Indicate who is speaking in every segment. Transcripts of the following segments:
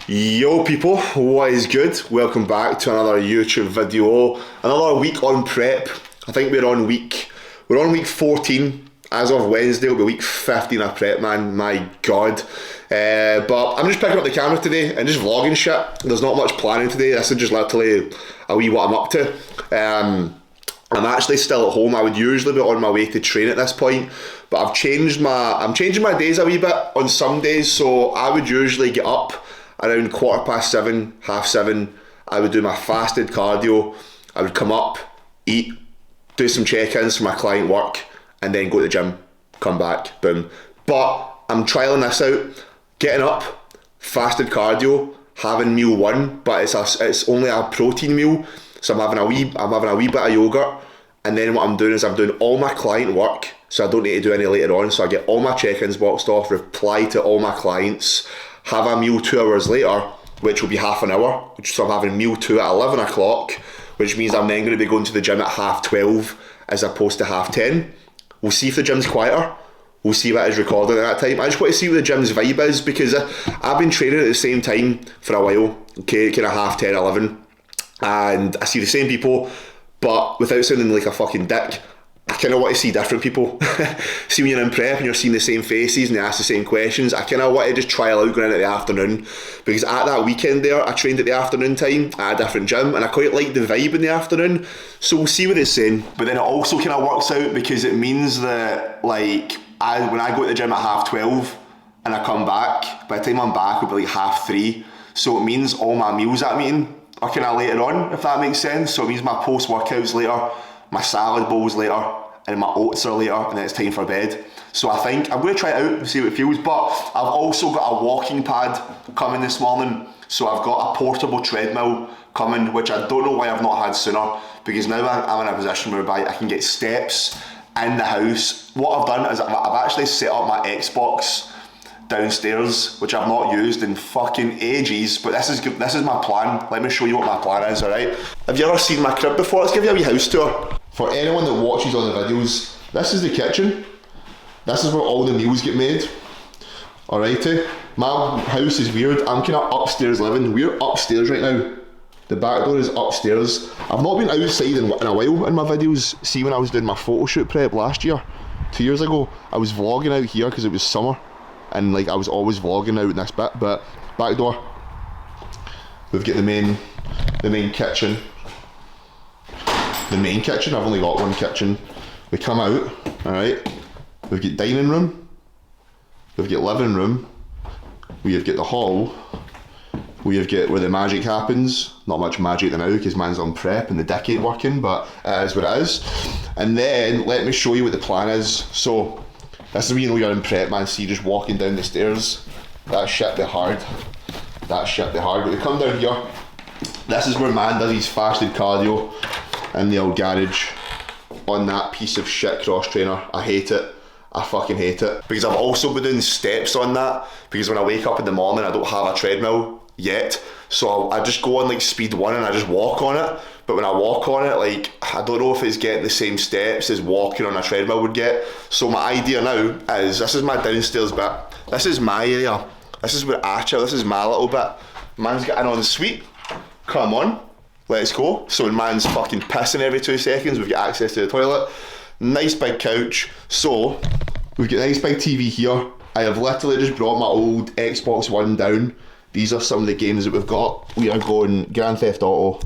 Speaker 1: Yo people, what is good? Welcome back to another YouTube video. Another week on prep. I think we're on week 14. As of Wednesday, it'll be week 15 of prep, man. My God. But I'm just picking up the camera today and just vlogging shit. There's not much planning today. This is just literally a wee what I'm up to. I'm actually still at home. I would usually be on my way to train at this point, but I'm changing my days a wee bit on some days. So I would usually get up around 7:15, 7:30. I would do my fasted cardio. I would come up, eat, do some check-ins for my client work, and then go to the gym, come back, boom. But I'm trialling this out, getting up, fasted cardio, having meal one, but it's only a protein meal. So I'm having a wee bit of yogurt, and then what I'm doing is I'm doing all my client work, so I don't need to do any later on. So I get all my check-ins boxed off, reply to all my clients, have a meal 2 hours later, which will be half an hour. So I'm having meal 2 at 11 o'clock, which means I'm then going to be going to the gym at 12:30 as opposed to 10:30. We'll see if the gym's quieter. We'll see what is recorded at that time. I just want to see what the gym's vibe is, because I've been training at the same time for a while, okay, kind of 10:30, 11, and I see the same people, but without sounding like a fucking dick, I kind of want to see different people. See, when you're in prep and you're seeing the same faces and they ask the same questions, I kind of want to just trial out going in at the afternoon, because at that weekend there, I trained at the afternoon time at a different gym, and I quite like the vibe in the afternoon, so we'll see what it's saying. But then it also kind of works out, because it means that, like, when I go to the gym at 12:30 and I come back, by the time I'm back it'll be like 3:30, so it means all my meals at meeting are kind of later on, if that makes sense. So it means my post-workouts later, my salad bowls later, and my oats are later, and then it's time for bed. So I think I'm going to try it out and see what it feels. But I've also got a walking pad coming this morning, so I've got a portable treadmill coming, which I don't know why I've not had sooner, because now I'm in a position whereby I can get steps in the house. What I've done is I've actually set up my Xbox downstairs, which I've not used in fucking ages, but this is my plan. Let me show you what my plan is, alright? Have you ever seen my crib before? Let's give you a wee house tour. For anyone that watches all the videos, this is the kitchen. This is where all the meals get made. Alrighty. My house is weird. I'm kind of upstairs living. We're upstairs right now. The back door is upstairs. I've not been outside in a while in my videos. See, when I was doing my photo shoot prep last year, 2 years ago, I was vlogging out here because it was summer, and like I was always vlogging out in this bit. But back door, we've got the main kitchen. The main kitchen, I've only got one kitchen. We come out, alright, we've got dining room, we've got living room, we've got the hall, we've got where the magic happens. Not much magic now because man's on prep and the dick ain't working, but it is what it is. And then let me show you what the plan is. So this is when you know you're in prep, man. See, just walking down the stairs, that shit be hard. But we come down here, this is where man does his fasted cardio in the old garage on that piece of shit cross trainer. I hate it. I fucking hate it. Because I've also been doing steps on that, because when I wake up in the morning I don't have a treadmill yet, so I just go on like speed 1 and I just walk on it. But when I walk on it, like, I don't know if it's getting the same steps as walking on a treadmill would get. So my idea now is, this is my downstairs bit, this is my area, this is where I chill, this is my little bit. Man's got an ensuite, come on, let's go. So when man's fucking pissing every 2 seconds, we've got access to the toilet. Nice big couch. So we've got a nice big TV here. I have literally just brought my old Xbox One down. These are some of the games that we've got. We are going Grand Theft Auto.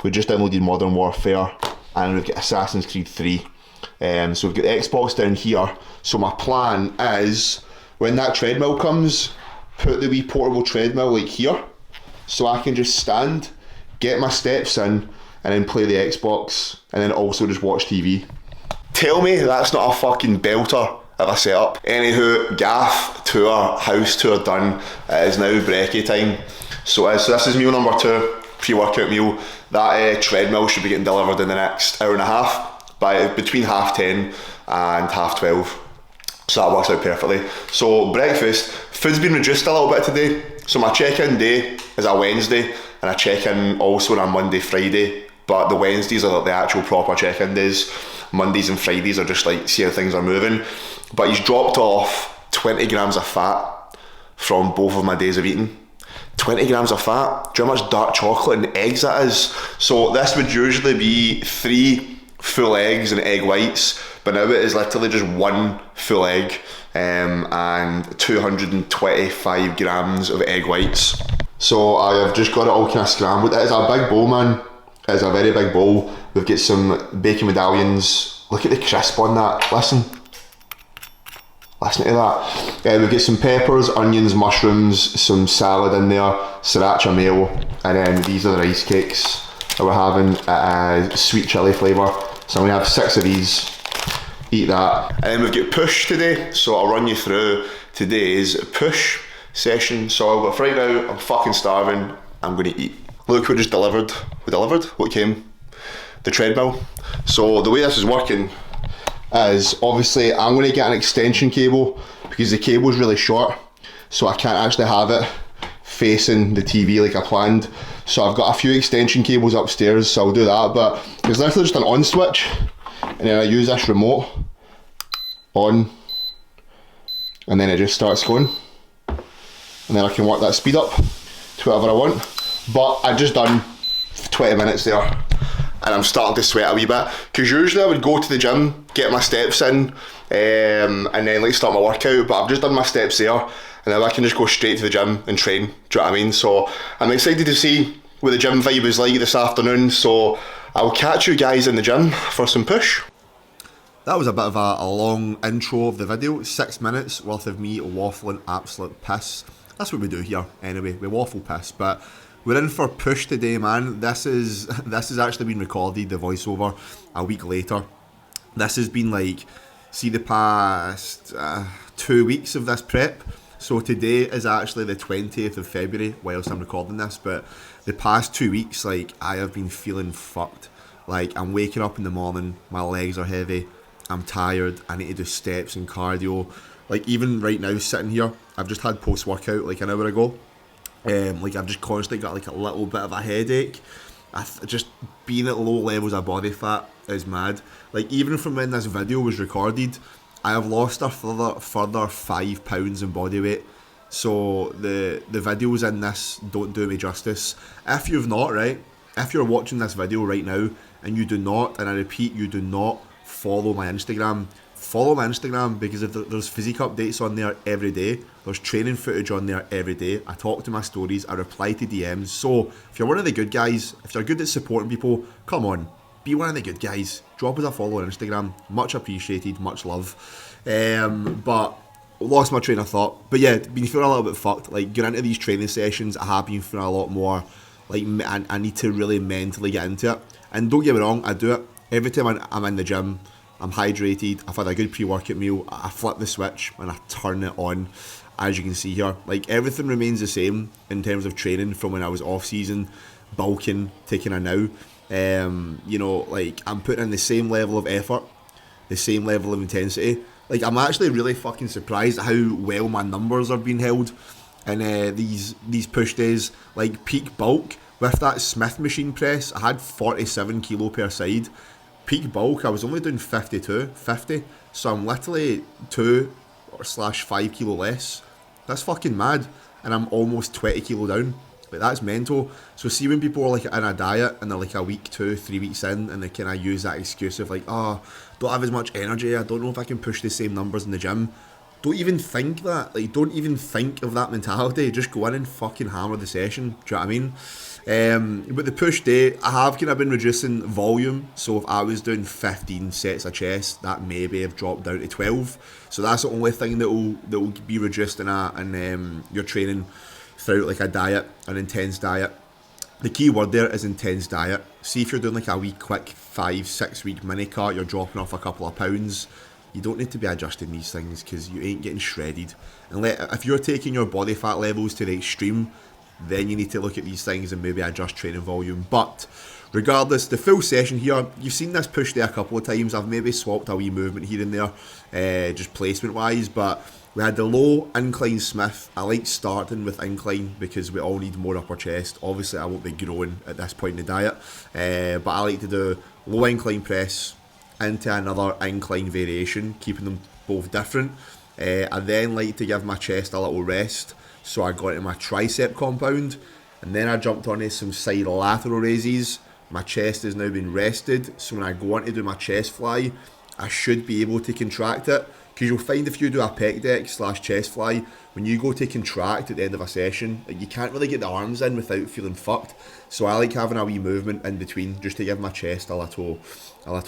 Speaker 1: We just downloaded Modern Warfare, and we've got Assassin's Creed 3. So we've got the Xbox down here. So my plan is, when that treadmill comes, put the wee portable treadmill like here, so I can just stand, get my steps in, and then play the Xbox, and then also just watch TV. Tell me that's not a fucking belter of a setup. Anywho, gaff tour, house tour done. It is now brekkie time. So this is meal number 2, pre-workout meal. That treadmill should be getting delivered in the next hour and a half, by between 10:30 and 12:30. So that works out perfectly. So breakfast, food's been reduced a little bit today. So my check-in day is a Wednesday, and I check in also on a Monday, Friday, but the Wednesdays are the actual proper check-in days. Mondays and Fridays are just like, see how things are moving. But he's dropped off 20 grams of fat from both of my days of eating. 20 grams of fat. Do you know how much dark chocolate and eggs that is? So this would usually be 3 full eggs and egg whites, but now it is literally just 1 full egg and 225 grams of egg whites. So I have just got it all kind of scrambled. It is a big bowl, man. It is a very big bowl. We've got some bacon medallions. Look at the crisp on that. Listen to that. We've got some peppers, onions, mushrooms, some salad in there, sriracha mayo, and then these are the rice cakes that we're having, sweet chilli flavour. So I'm going to have 6 of these, eat that. And then we've got push today, so I'll run you through today's push session. So right now, I'm fucking starving, I'm going to eat. Look, we just delivered. We delivered? What came? The treadmill. So the way this is working is obviously I'm going to get an extension cable because the cable is really short, so I can't actually have it facing the TV like I planned. So I've got a few extension cables upstairs, so I'll do that. But there's literally just an on switch, and then I use this remote on, and then it just starts going, and then I can work that speed up to whatever I want. But I just done 20 minutes there, and I'm starting to sweat a wee bit, because usually I would go to the gym, get my steps in, and then like start my workout, but I've just done my steps there, and now I can just go straight to the gym and train. Do you know what I mean? So I'm excited to see what the gym vibe is like this afternoon, so I'll catch you guys in the gym for some push. That was a bit of a long intro of the video, 6 minutes worth of me waffling absolute piss. That's what we do here anyway, we waffle piss. But we're in for push today, man. This has actually been recorded, the voiceover, a week later. This has been like, see the past 2 weeks of this prep. So today is actually the 20th of February whilst I'm recording this, but the past 2 weeks, like, I have been feeling fucked. Like, I'm waking up in the morning, my legs are heavy, I'm tired, I need to do steps and cardio. Like, even right now, sitting here, I've just had post-workout like an hour ago. Like, I've just constantly got like a little bit of a headache. Just being at low levels of body fat is mad. Like, even from when this video was recorded, I have lost a further 5 pounds in body weight. So the videos in this don't do me justice. If you've not, right, if you're watching this video right now and you do not, and I repeat, you do not follow my Instagram, follow my Instagram, because if there's physique updates on there every day, there's training footage on there every day, I talk to my stories, I reply to DMs. So if you're one of the good guys, if you're good at supporting people, come on, be one of the good guys, drop us a follow on Instagram, much appreciated, much love. But lost my train of thought. But yeah, been feeling a little bit fucked. Like, going into these training sessions, I have been feeling a lot more like I need to really mentally get into it. And don't get me wrong, I do it every time I'm in the gym. I'm hydrated, I've had a good pre-workout meal, I flip the switch and I turn it on. As you can see here, like, everything remains the same in terms of training from when I was off season, bulking, taking a now. You know, like, I'm putting in the same level of effort, the same level of intensity. Like, I'm actually really fucking surprised at how well my numbers are being held in these push days. Like, peak bulk with that Smith machine press, I had 47 kilo per side. Peak bulk, I was only doing 50, so I'm literally 2/5 kilo less. That's fucking mad, and I'm almost 20 kilo down. Like, that's mental. So see, when people are like in a diet and they're like a week, 2-3 weeks in, and they kind of use that excuse of like, oh, don't have as much energy, I don't know if I can push the same numbers in the gym. Don't even think that. Like, don't even think of that mentality. Just go in and fucking hammer the session. Do you know what I mean? But the push day, I have kind of been reducing volume. So if I was doing 15 sets of chest, that maybe have dropped down to 12. So that's the only thing that will be reduced in your training throughout like a diet, an intense diet. The key word there is intense diet. See, if you're doing like a wee quick 5-6 week mini cut, you're dropping off a couple of pounds. You don't need to be adjusting these things because you ain't getting shredded. And if you're taking your body fat levels to the extreme, then you need to look at these things and maybe adjust training volume. But regardless, the full session here, you've seen this push day a couple of times. I've maybe swapped a wee movement here and there, just placement wise, but we had the low incline Smith. I like starting with incline because we all need more upper chest. Obviously I won't be growing at this point in the diet, but I like to do low incline press into another incline variation, keeping them both different. I then like to give my chest a little rest. So I got into my tricep compound, and then I jumped onto some side lateral raises. My chest has now been rested, so when I go on to do my chest fly, I should be able to contract it. Because you'll find if you do a pec deck / chest fly, when you go to contract at the end of a session, like, you can't really get the arms in without feeling fucked. So I like having a wee movement in between just to give my chest a little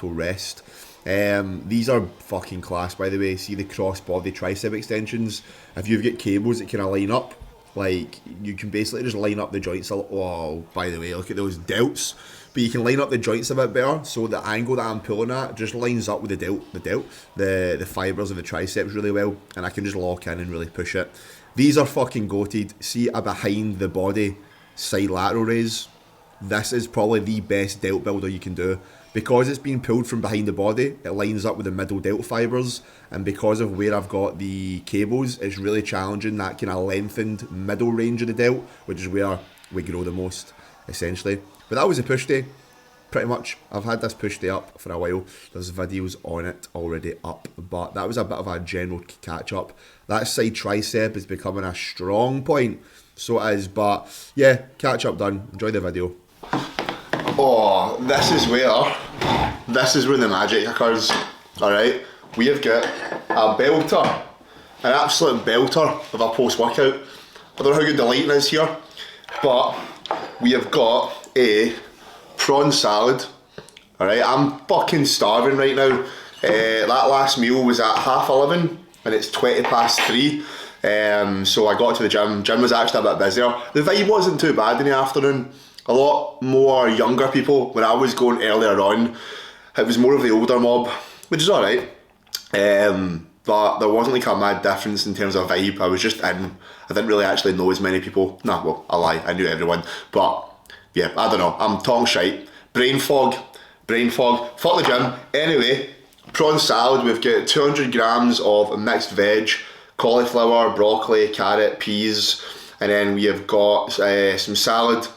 Speaker 1: rest. These are fucking class, by the way. See the cross body tricep extensions? If you've got cables that kind of line up, like, you can basically just line up the joints. Oh, by the way, look at those delts. But you can line up the joints a bit better, so the angle that I'm pulling at just lines up with the fibres of the triceps really well, and I can just lock in and really push it. These are fucking goated. See a behind the body side lateral raise? This is probably the best delt builder you can do. Because it's being pulled from behind the body, it lines up with the middle delt fibres, and because of where I've got the cables, it's really challenging that kind of lengthened middle range of the delt, which is where we grow the most, essentially. But that was a push day, pretty much. I've had this push day up for a while. There's videos on it already up, but that was a bit of a general catch up. That side tricep is becoming a strong point, so it is. But yeah, catch up done. Enjoy the video. Oh, this is where the magic occurs. Alright, we have got a belter, an absolute belter of a post workout. I don't know how good the lighting is here, but we have got a prawn salad. Alright, I'm fucking starving right now. That last meal was at 11:30 and it's 3:20. So I got to the gym. Gym was actually a bit busier. The vibe wasn't too bad in the afternoon. A lot more younger people. When I was going earlier on, it was more of the older mob, which is alright. But there wasn't like a mad difference in terms of vibe. I was just in. I didn't really actually know as many people. Nah, well, I lie. I knew everyone. But yeah, I don't know. I'm talking shite. Brain fog. Fuck the gym. Anyway, prawn salad. We've got 200 grams of mixed veg, cauliflower, broccoli, carrot, peas, and then we have got some salad.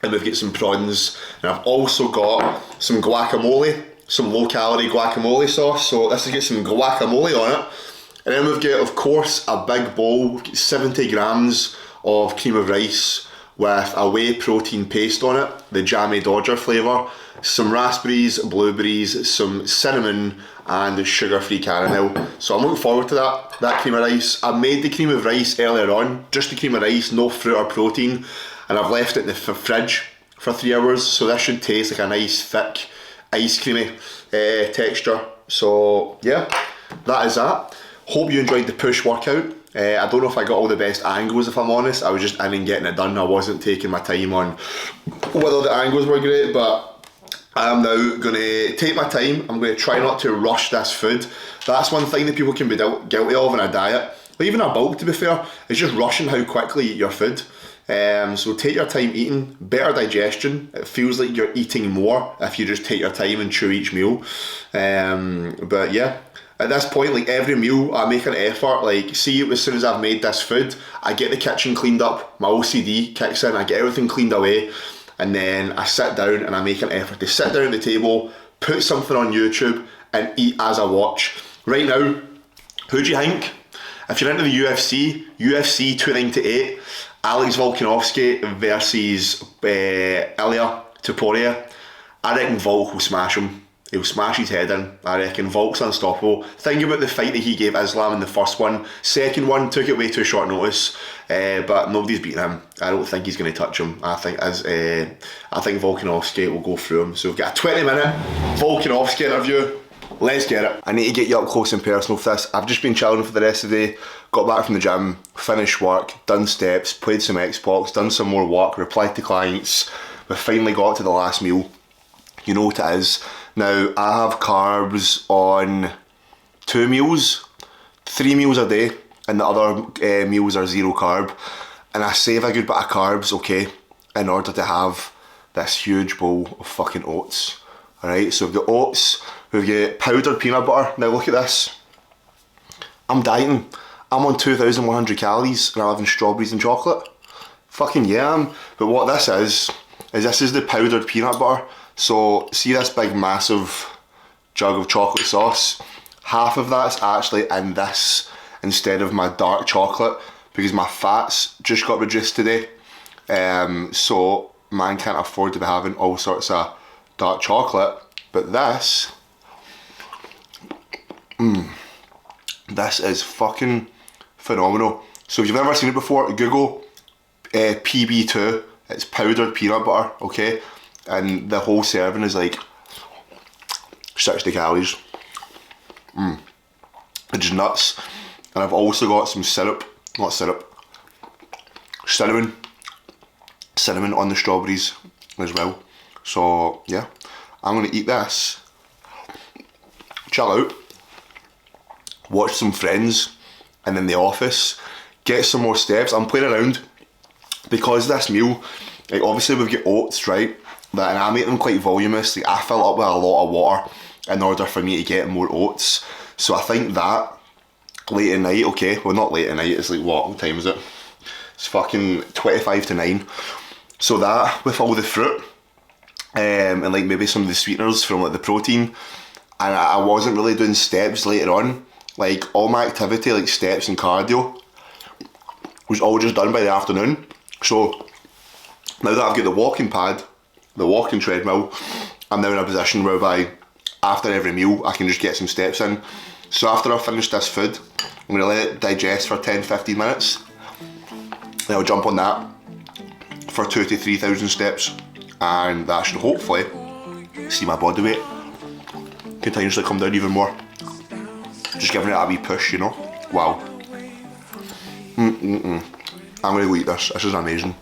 Speaker 1: And we've got some prawns, and I've also got some guacamole, some low calorie guacamole sauce, so this has got some guacamole on it. And then we've got, of course, a big bowl. We've got 70 grams of cream of rice with a whey protein paste on it, the Jammy Dodger flavour, some raspberries, blueberries, some cinnamon, and sugar-free caramel. So I'm looking forward to that cream of rice. I made the cream of rice earlier on, just the cream of rice, no fruit or protein, and I've left it in the fridge for 3 hours, so this should taste like a nice thick ice creamy texture. So yeah, that is that. Hope you enjoyed the push workout. I don't know if I got all the best angles, if I'm honest. I was just in and getting it done. I wasn't taking my time on whether the angles were great, but I'm now going to take my time. I'm going to try not to rush this food. That's one thing that people can be guilty of in a diet, or even a bulk to be fair, is just rushing how quickly you eat your food. So take your time eating, better digestion. It feels like you're eating more if you just take your time and chew each meal. But yeah, at this point, like every meal, I make an effort. Like, see, as soon as I've made this food, I get the kitchen cleaned up, my OCD kicks in, I get everything cleaned away, and then I sit down and I make an effort to sit down at the table, put something on YouTube, and eat as I watch. Right now, who do you think? If you're into the UFC 298, Alex Volkanovski versus Ilya Topuria, I reckon Volk will smash him. He'll smash his head in. I reckon Volk's unstoppable. Think about the fight that he gave Islam in the first one. Second one, took it way too short notice, but nobody's beating him. I don't think he's going to touch him. I think Volkanovski will go through him. So we've got a 20-minute Volkanovski interview. Let's get it. I need to get you up close and personal for this. I've just been chilling for the rest of the day. Got back from the gym, finished work, done steps, played some Xbox, done some more work, replied to clients. We finally got to the last meal. You know what it is. Now, I have carbs on 2 meals, 3 meals a day, and the other meals are 0 carb. And I save a good bit of carbs, okay, in order to have this huge bowl of fucking oats. Alright, so we've got oats, we've got powdered peanut butter. Now look at this. I'm dieting. I'm on 2,100 calories and I'm having strawberries and chocolate. Fucking yeah, I'm. But what this is the powdered peanut butter. So see this big massive jug of chocolate sauce? Half of that's actually in this instead of my dark chocolate, because my fats just got reduced today. So man can't afford to be having all sorts of dark chocolate. But this, this is fucking phenomenal. So if you've never seen it before, Google PB2. It's powdered peanut butter, okay? And the whole serving is like 60 calories. It's just nuts. And I've also got some syrup, not syrup, cinnamon on the strawberries as well. So yeah, I'm gonna eat this, chill out, watch some Friends, and then The Office, get some more steps. I'm playing around because this meal, like obviously we've got oats, right? And I make them quite voluminous. Like I fill it up with a lot of water in order for me to get more oats. So I think that late at night, okay, well not late at night, it's like what time is it? It's fucking 25 to 9. So that with all the fruit and like maybe some of the sweeteners from like the protein, and I wasn't really doing steps later on. Like all my activity, like steps and cardio, was all just done by the afternoon. So now that I've got the walking pad, the walking treadmill, I'm now in a position whereby after every meal I can just get some steps in. So after I finish this food, I'm going to let it digest for 10-15 minutes. Then I'll jump on that for 2,000 to 3,000 steps, and that should hopefully see my body weight continuously come down even more. Just giving it a wee push, you know. Wow. I'm going to go eat this. This is amazing.